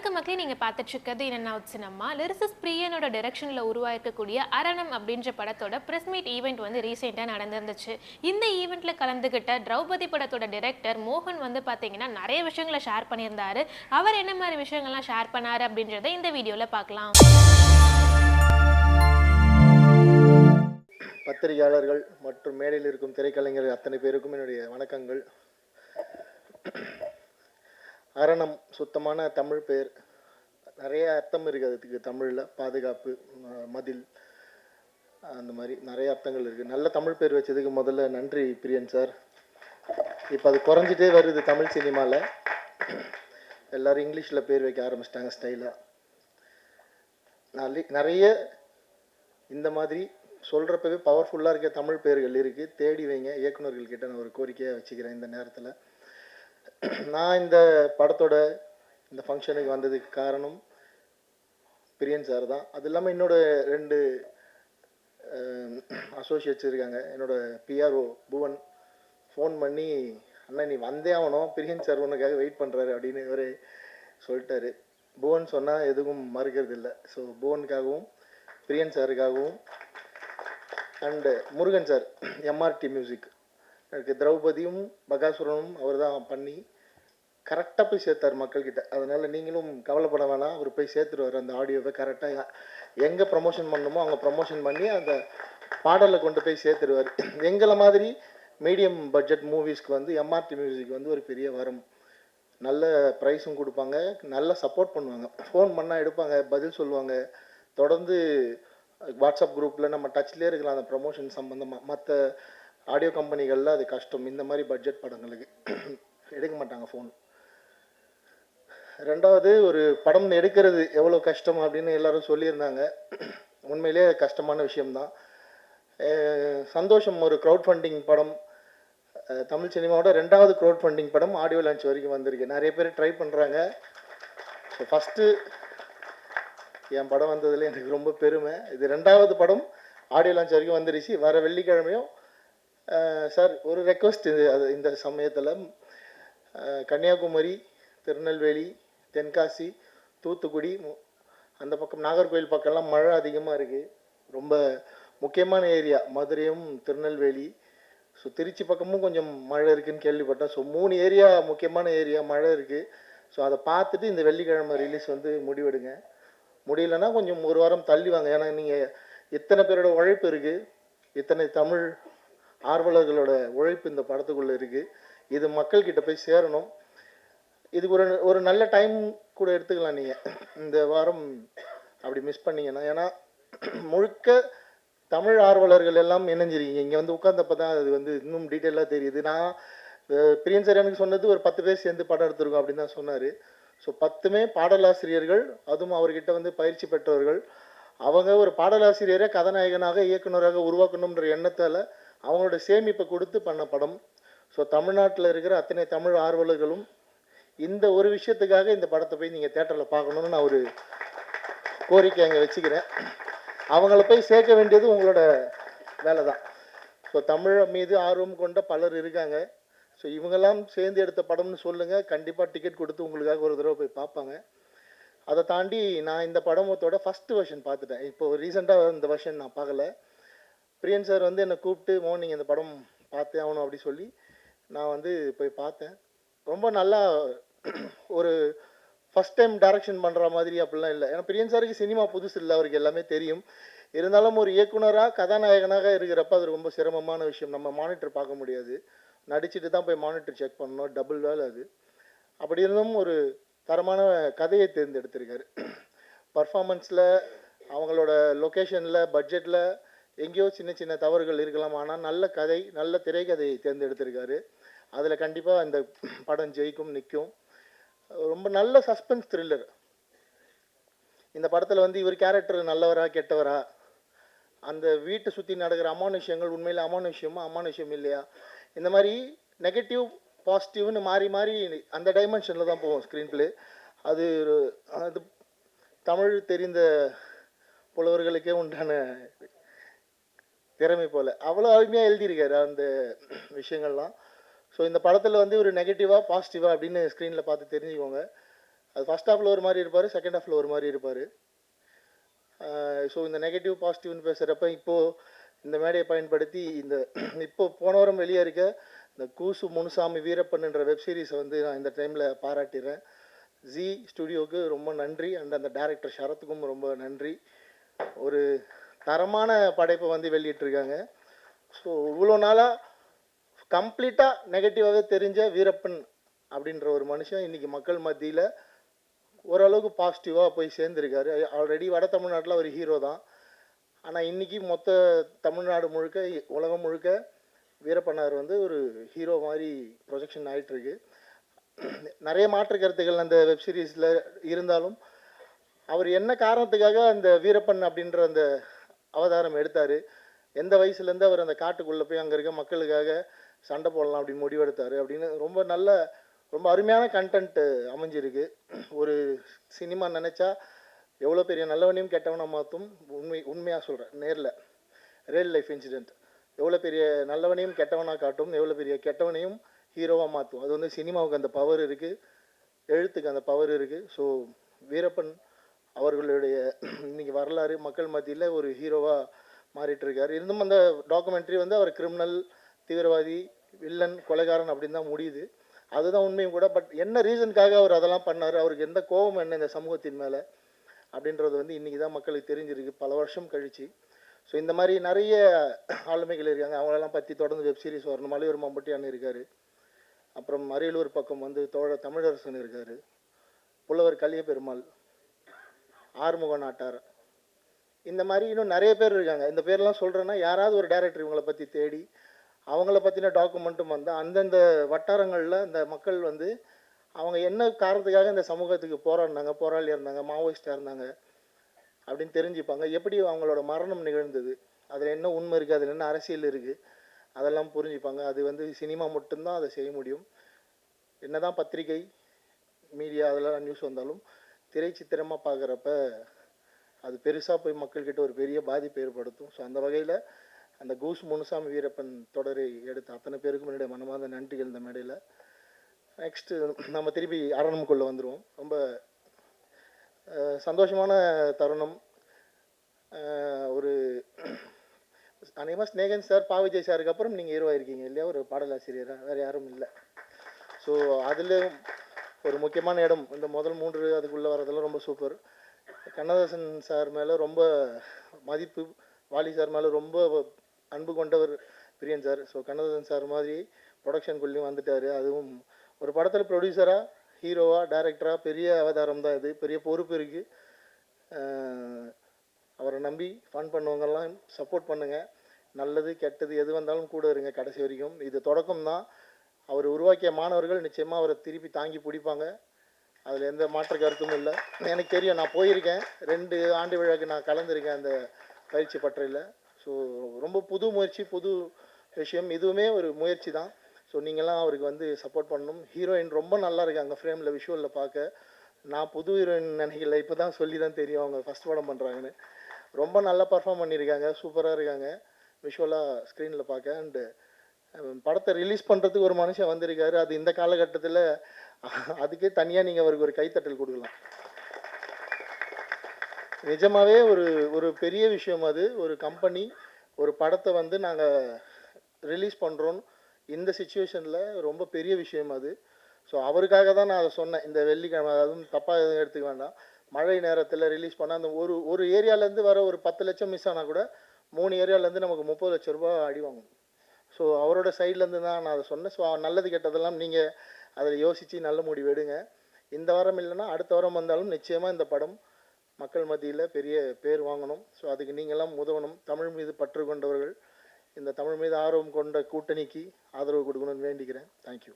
வணக்கம் மக்களே, நீங்க பார்த்துட்டு இருக்கிறது இன் அவுட் சினிமா. லிரிசிஸ் பிரியனோட டைரக்ஷன்ல உருவாயிருக்கக்கூடிய அரணம் அப்படின்ற படத்தோட பிரஸ் மீட் ஈவெண்ட் வந்து ரீசெண்டாக நடந்துருந்துச்சு. இந்த ஈவெண்ட்ல கலந்துகிட்ட திரௌபதி படத்தோட டைரக்டர் மோகன் வந்து பார்த்தீங்கன்னா நிறைய விஷயங்களை ஷேர் பண்ணியிருந்தாரு. அவர் என்ன மாதிரி விஷயங்கள்லாம் ஷேர் பண்ணாரு அப்படின்றத இந்த வீடியோல பார்க்கலாம். பத்திரிகையாளர்கள் மற்றும் மேடையில் இருக்கும் திரைக்கலைஞர்கள் அத்தனை பேருக்கும் என்னுடைய வணக்கங்கள். அரணம் சுத்தமான தமிழ் பேர், நிறைய அர்த்தம் இருக்குது அதுக்கு. தமிழில் பாதுகாப்பு, மதில், அந்த மாதிரி நிறைய அர்த்தங்கள் இருக்குது. நல்ல தமிழ் பேர் வச்சதுக்கு முதல்ல நன்றி பிரியன் சார். இப்போ அது குறைஞ்சிட்டே வருது தமிழ் சினிமாவில். எல்லோரும் இங்கிலீஷில் பேர் வைக்க ஆரம்பிச்சிட்டாங்க ஸ்டைலாக. நிறைய இந்த மாதிரி சொல்கிறப்பவே பவர்ஃபுல்லாக இருக்க தமிழ் பேர்கள் இருக்குது, தேடி வைங்க. இயக்குநர்கள்கிட்ட நான் ஒரு கோரிக்கையாக வச்சுக்கிறேன் இந்த நேரத்தில். நான் இந்த படத்தோட இந்த ஃபங்க்ஷனுக்கு வந்ததுக்கு காரணம் பிரியன் சார் தான். அது இல்லாமல் என்னோட 2 அசோசியேட்ஸ் இருக்காங்க. என்னோட பிஆர்ஓ புவன் ஃபோன் பண்ணி, அண்ணா நீ வந்தே ஆகணும், பிரியன் சார் உனக்காக வெயிட் பண்ணுறாரு அப்படின்னு இவரே சொல்லிட்டாரு. புவன் சொன்னால் எதுவும் மறுக்கிறது இல்லை. ஸோ புவனுக்காகவும் பிரியன் சாருக்காகவும் and Murugan sir, MRT music, எனக்கு திரௌபதியும் பகாசுரனும் அவர் தான் பண்ணி கரெக்டாக போய் சேர்த்தார் மக்கள்கிட்ட. அதனால் நீங்களும் கவலைப்பட வேணாம், அவர் போய் சேர்த்துருவார் அந்த ஆடியோவை கரெக்டாக. எங்கே ப்ரமோஷன் பண்ணணுமோ அவங்க ப்ரமோஷன் பண்ணி அந்த பாடலை கொண்டு போய் சேர்த்துருவார். எங்களை மாதிரி மீடியம் பட்ஜெட் மூவிஸ்க்கு வந்து எம்ஆர்டி மியூசிக் வந்து ஒரு பெரிய வரம். நல்ல ப்ரைஸும் கொடுப்பாங்க, நல்ல சப்போர்ட் பண்ணுவாங்க. ஃபோன் பண்ணால் எடுப்பாங்க, பதில் சொல்லுவாங்க. தொடர்ந்து வாட்ஸ்அப் குரூப்பில் நம்ம டச்லேயே இருக்கலாம் அந்த ப்ரமோஷன் சம்மந்தமாக. மற்ற ஆடியோ கம்பெனிகளில் அது கஷ்டம். இந்த மாதிரி பட்ஜெட் படங்களுக்கு எடுக்க மாட்டாங்க ஃபோன். ரெண்டாவது, ஒரு படம் எடுக்கிறது எவ்வளோ கஷ்டம் அப்படின்னு எல்லாரும் சொல்லியிருந்தாங்க. உண்மையிலே கஷ்டமான விஷயம்தான். சந்தோஷம், ஒரு க்ரௌட் ஃபண்டிங் படம், தமிழ் சினிமாவோட 2வது க்ரௌட் ஃபண்டிங் படம் ஆடியோ லான்ச் வரைக்கும் வந்திருக்கு. நிறைய பேர் ட்ரை பண்ணுறாங்க. ஸோ ஃபஸ்ட்டு என் படம் வந்ததில் எனக்கு ரொம்ப பெருமை. இது 2வது படம் ஆடியோ லான்ச் வரைக்கும் வந்துருச்சு. வர வெள்ளிக்கிழமையும் சார் ஒரு ரெக்வஸ்ட், அது இந்த சமயத்தில் கன்னியாகுமரி, திருநெல்வேலி, தென்காசி, தூத்துக்குடி, அந்த பக்கம் நாகர்கோவில் பக்கம்லாம் மழை அதிகமாக இருக்குது. ரொம்ப முக்கியமான ஏரியா மதுரையும் திருநெல்வேலி. ஸோ திருச்சி பக்கமும் கொஞ்சம் மழை இருக்குதுன்னு கேள்விப்பட்டேன். ஸோ 3 ஏரியா முக்கியமான ஏரியா மழை இருக்குது. ஸோ அதை பார்த்துட்டு இந்த வெள்ளிக்கிழமை ரிலீஸ் வந்து முடிவெடுங்க. முடியலன்னா கொஞ்சம் ஒரு வாரம் தள்ளி வாங்க. ஏன்னா நீங்கள் இத்தனை பேரோட உழைப்பு இருக்குது, இத்தனை தமிழ் ஆர்வலர்களோட உழைப்பு இந்த படத்துக்குள்ளே இருக்குது. இது மக்கள்கிட்ட போய் சேரணும். இதுக்கு ஒரு நல்ல டைம் கூட எடுத்துக்கலாம் நீங்கள் இந்த வாரம் அப்படி மிஸ் பண்ணிங்கன்னா. ஏன்னா முழுக்க தமிழ் ஆர்வலர்கள் எல்லாம் இணைஞ்சிருக்கீங்க. இங்கே வந்து உட்கார்ந்தப்போ தான் அது வந்து இன்னும் டீட்டெயிலாக தெரியுது. நான் பிரியன் சார் எனக்கு சொன்னது ஒரு 10 பேர் சேர்ந்து படம் எடுத்துருக்கோம் அப்படின்னு தான் சொன்னார். ஸோ 10மே பாடலாசிரியர்கள், அதுவும் அவர்கிட்ட வந்து பயிற்சி பெற்றவர்கள். அவங்க ஒரு பாடலாசிரியரை கதாநாயகனாக இயக்குநராக உருவாக்கணுன்ற எண்ணத்தால் அவங்களோட சேமிப்பை கொடுத்து பண்ண படம். ஸோ தமிழ்நாட்டில் இருக்கிற அத்தனை தமிழ் ஆர்வலர்களும் இந்த ஒரு விஷயத்துக்காக இந்த படத்தை போய் நீங்கள் தேட்டரில் பார்க்கணுன்னு நான் ஒரு கோரிக்கை அங்கே வச்சுக்கிறேன். அவங்கள போய் சேர்க்க வேண்டியது உங்களோட வேலை தான். ஸோ தமிழ் மீது ஆர்வம் கொண்ட பலர் இருக்காங்க. ஸோ இவங்கெல்லாம் சேர்ந்து எடுத்த படம்னு சொல்லுங்கள், கண்டிப்பாக டிக்கெட் கொடுத்து உங்களுக்காக ஒரு தடவை போய் பார்ப்பாங்க. அதை தாண்டி நான் இந்த படமத்தோட ஃபஸ்ட்டு வெர்ஷன் பார்த்துட்டேன். இப்போது ரீசெண்டாக இந்த வெர்ஷன் நான் பார்க்கல. பிரியன் சார் வந்து என்னை கூப்பிட்டு, மோகன் நீங்கள் இந்த படம் பார்த்தே ஆகணும் அப்படி சொல்லி நான் வந்து போய் பார்த்தேன். ரொம்ப நல்லா ஒரு ஃபஸ்ட் டைம் டைரக்ஷன் பண்ணுற மாதிரி அப்படிலாம் இல்லை. ஏன்னா பிரியன் சாருக்கு சினிமா புதுசு இல்லை, அவருக்கு எல்லாமே தெரியும். இருந்தாலும் ஒரு இயக்குனராக கதாநாயகனாக இருக்கிறப்ப அது ரொம்ப சிரமமான விஷயம். நம்ம மானிட்டர் பார்க்க முடியாது, நடிச்சுட்டு தான் போய் மானிட்டர் செக் பண்ணணும், டபுள் வேலை அது. அப்படி இருந்தும் ஒரு தரமான கதையை தேர்ந்தெடுத்திருக்காரு. பர்ஃபார்மன்ஸில், அவங்களோட லொக்கேஷனில், பட்ஜெட்டில் எங்கேயோ சின்ன சின்ன தவறுகள் இருக்கலாம். ஆனால் நல்ல கதை, நல்ல திரைக்கதையை தேர்ந்தெடுத்திருக்காரு. அதில் கண்டிப்பாக அந்த படம் ஜெயிக்கும், நிற்கும். ரொம்ப நல்ல சஸ்பென்ஸ் த்ரில்லர். இந்த படத்தில் வந்து இவர் கேரக்டர் நல்லவரா கெட்டவரா, அந்த வீட்டை சுற்றி நடக்கிற அமானுஷ்யங்கள் உண்மையில் அமானுஷ்யமா அமானுஷ்யம் இல்லையா, இந்த மாதிரி நெகட்டிவ் பாசிட்டிவ்னு மாறி மாறி அந்த டைமென்ஷனில் தான் போவோம் ஸ்க்ரீன் பிளே. அது தமிழ் தெரிந்த புலவர்களுக்கே உண்டான திறமை போல் அவ்வளோ அருமையாக எழுதியிருக்காரு அந்த விஷயங்கள்லாம். ஸோ இந்த படத்தில் வந்து ஒரு நெகட்டிவாக பாசிட்டிவாக அப்படின்னு ஸ்க்ரீனில் பார்த்து தெரிஞ்சுக்கோங்க. அது ஃபஸ்ட் ஹாஃபில் ஒரு மாதிரி இருப்பார், செகண்ட் ஹாஃபில் ஒரு மாதிரி இருப்பார். ஸோ இந்த நெகட்டிவ் பாசிட்டிவ்னு பேசுகிறப்ப இப்போது இந்த மேடையை பயன்படுத்தி இந்த இப்போ போன வாரம் வெளியே இருக்க இந்த கூசு முனுசாமி வீரப்பன்ன்ற வெப்சீரிஸை வந்து நான் இந்த டைமில் பாராட்டிடுறேன். ஜி ஸ்டுடியோவுக்கு ரொம்ப நன்றி, அண்ட் அந்த டைரக்டர் ஷரத்துக்கும் ரொம்ப நன்றி. ஒரு தரமான படைப்பை வந்து வெளியிட்டிருக்காங்க. ஸோ இவ்வளோ நாளாக கம்ப்ளீட்டாக நெகட்டிவாகவே தெரிஞ்ச வீரப்பன் அப்படின்ற ஒரு மனுஷன் இன்றைக்கி மக்கள் மத்தியில் ஓரளவுக்கு பாசிட்டிவாக போய் சேர்ந்துருக்காரு. ஆல்ரெடி வட தமிழ்நாட்டில் ஒரு ஹீரோ தான். ஆனால் இன்றைக்கி மொத்த தமிழ்நாடு முழுக்க, உலகம் முழுக்க வீரப்பனார் வந்து ஒரு ஹீரோ மாதிரி ப்ரொஜெக்ஷன் ஆகிட்டுருக்கு. நிறைய மாற்று கருத்துக்கள் அந்த வெப்சீரிஸில் இருந்தாலும் அவர் என்ன காரணத்துக்காக அந்த வீரப்பன் அப்படின்ற அந்த அவதாரம் எடுத்தார், எந்த வயசுலேருந்து அவர் அந்த காட்டுக்குள்ளே போய் அங்கே இருக்க மக்களுக்காக சண்டை போடலாம் அப்படின்னு முடிவெடுத்தார் அப்படின்னு ரொம்ப அருமையான கண்டென்ட் அமைஞ்சிருக்கு. ஒரு சினிமா நினச்சா எவ்வளோ பெரிய நல்லவனையும் கெட்டவனை மாற்றும். உண்மையாக சொல்கிறேன், ரியல் லைஃப் இன்சிடெண்ட் எவ்வளோ பெரிய நல்லவனையும் கெட்டவனாக காட்டும், எவ்வளோ பெரிய கெட்டவனையும் ஹீரோவாக மாற்றும். அது வந்து சினிமாவுக்கு அந்த பவர் இருக்குது, எழுத்துக்கு அந்த பவர் இருக்குது. ஸோ வீரப்பன் அவர்களுடைய இன்னைக்கு வரலாறு மக்கள் மத்தியில் ஒரு ஹீரோவாக மாறிட்டு இருக்கார். இருந்தும் அந்த டாக்குமெண்ட்ரி வந்து அவர் கிரிமினல், தீவிரவாதி, வில்லன், கொலைகாரன் அப்படின்னு தான் முடியுது. அதுதான் உண்மையும் கூட. பட் என்ன ரீசனுக்காக அவர் அதெல்லாம் பண்ணார், அவருக்கு எந்த கோபம் என்ன இந்த சமூகத்தின் மேலே அப்படின்றது வந்து இன்றைக்கி தான் மக்களுக்கு தெரிஞ்சிருக்கு, பல வருஷம் கழிச்சு. ஸோ இந்த மாதிரி நிறைய ஆளுமைகள் இருக்காங்க, அவங்களெல்லாம் பற்றி தொடர்ந்து வெப்சீரிஸ் வரணும். மலையூர் மம்பட்டியான் இருக்கார், அப்புறம் அரியலூர் பக்கம் வந்து தமிழரசன் இருக்கார், புலவர் கலிய பெருமாள், ஆறுமுக நாட்டார், இந்த மாதிரி இன்னும் நிறைய பேர் இருக்காங்க. இந்த பேர்லாம் சொல்கிறேன்னா யாராவது ஒரு டைரக்டர் இவங்களை பற்றி தேடி அவங்கள பற்றின டாக்குமெண்ட்டும் வந்து அந்தந்த வட்டாரங்களில் இந்த மக்கள் வந்து அவங்க என்ன காரணத்துக்காக இந்த சமூகத்துக்கு போராளியாக இருந்தாங்க, மாவோயிஸ்டாக இருந்தாங்க அப்படின்னு தெரிஞ்சுப்பாங்க. எப்படி அவங்களோட மரணம் நிகழ்ந்தது, அதில் என்ன உண்மை இருக்குது, அதில் என்ன அரசியல் இருக்குது, அதெல்லாம் புரிஞ்சுப்பாங்க. அது வந்து சினிமா மட்டும்தான் அதை செய்ய முடியும். என்ன தான் பத்திரிகை, மீடியா அதெல்லாம் நியூஸ் வந்தாலும் திரைச்சித்திரமாக பார்க்குறப்ப அது பெருசாக போய் மக்கள்கிட்ட ஒரு பெரிய பாதிப்பை ஏற்படுத்தும். ஸோ அந்த வகையில் அந்த கூஸ் முனுசாமி வீரப்பன் தொடரை எடுத்த அத்தனை பேருக்கும் என்னுடைய மனமார்ந்த நன்றிகள் இந்த மேடையில். நெக்ஸ்ட்டு நம்ம திருப்பி அரண்மனைக்குள்ளே வந்துடுவோம். ரொம்ப சந்தோஷமான தருணம். ஒரு அநேகமாக ஸ்நேகன் சார், பாவிஜய் சாருக்கு அப்புறம் நீங்கள் ஹீரோ ஆயிருக்கீங்க இல்லையா, ஒரு பாடலாசிரியராக, வேறு யாரும் இல்லை. ஸோ அதில் ஒரு முக்கியமான இடம் இந்த முதல் 3 அதுக்குள்ளே வரதெல்லாம் ரொம்ப சூப்பர். கண்ணதாசன் சார் மேலே ரொம்ப மதிப்பு, வாலி சார் மேலே ரொம்ப அன்பு கொண்டவர் பிரியன் சார். ஸோ கண்ணதாசன் சார் மாதிரி ப்ரொடக்ஷனுக்குள்ளேயும் வந்துட்டார். அதுவும் ஒரு படத்தில் ப்ரொடியூசராக, ஹீரோவாக, டைரக்டராக பெரிய அவதாரம் தான் இது, பெரிய பொறுப்பு இருக்குது. அவரை நம்பி ஃபன் பண்ணுவங்கெல்லாம் சப்போர்ட் பண்ணுங்கள். நல்லது கெட்டது எது வந்தாலும் கூட இருங்க கடைசி வரைக்கும். இது தொடக்கம் தான். அவர் உருவாக்கிய மாணவர்கள் நிச்சயமாக அவரை திருப்பி தாங்கி பிடிப்பாங்க, அதில் எந்த மாற்று கருத்தும் இல்லை. எனக்கு தெரியும், நான் போயிருக்கேன், 2 ஆண்டு விழாக்கு நான் கலந்துருக்கேன் அந்த பயிற்சி பற்றையில். ஸோ ரொம்ப புது முயற்சி, புது விஷயம், இதுவுமே ஒரு முயற்சி தான். ஸோ நீங்கள்லாம் அவருக்கு வந்து சப்போர்ட் பண்ணணும். ஹீரோயின் ரொம்ப நல்லா இருக்காங்க ஃப்ரேமில், விஷுவலில் பார்க்க. நான் புது ஹீரோயின் நினைக்கல, இப்போ தான் சொல்லி தான் தெரியும் அவங்க ஃபஸ்ட் படம் பண்ணுறாங்கன்னு. ரொம்ப நல்லா பர்ஃபார்ம் பண்ணியிருக்காங்க, சூப்பராக இருக்காங்க விஷுவலாக ஸ்க்ரீனில் பார்க்க. அண்டு படத்தை ரிலீஸ் பண்ணுறதுக்கு ஒரு மனுஷன் வந்திருக்காரு. அது இந்த காலகட்டத்தில் அதுக்கே தனியாக நீங்கள் அவருக்கு ஒரு கைத்தட்டல் கொடுக்கலாம். நிஜமாகவே ஒரு பெரிய விஷயம் அது. ஒரு கம்பெனி ஒரு படத்தை வந்து நாங்கள் ரிலீஸ் பண்ணுறோன்னு இந்த சுச்சுவேஷனில் ரொம்ப பெரிய விஷயம் அது. ஸோ அவருக்காக தான் நான் அதை சொன்னேன். இந்த வெள்ளிக்கிழமை, அதுவும் தப்பாக எதுவும் எடுத்துக்க வேண்டாம், மழை நேரத்தில் ரிலீஸ் பண்ணால் அந்த ஒரு ஏரியாவிலேருந்து வர ஒரு 10 லட்சம் மிஸ் ஆனால் கூட 3 ஏரியாவிலேருந்து நமக்கு 30 லட்ச ரூபா அடி வாங்கும். ஸோ அவரோட சைட்லேருந்து தான் நான் அதை சொன்னேன். ஸோ நல்லது கெட்டதெல்லாம் நீங்கள் அதில் யோசித்து நல்ல முடிவு எடுங்க. இந்த வாரம் இல்லைன்னா அடுத்த வாரம் வந்தாலும் நிச்சயமாக இந்த படம் மக்கள் மத்தியில் பெரிய பேர் வாங்கணும். ஸோ அதுக்கு நீங்கள்லாம் உதவணும். தமிழ் மீது பற்று கொண்டவர்கள், இந்த தமிழ் மீது ஆர்வம் கொண்ட கூட்டணிக்கு ஆதரவு கொடுக்கணும்னு வேண்டிக்கிறேன். தேங்க்யூ.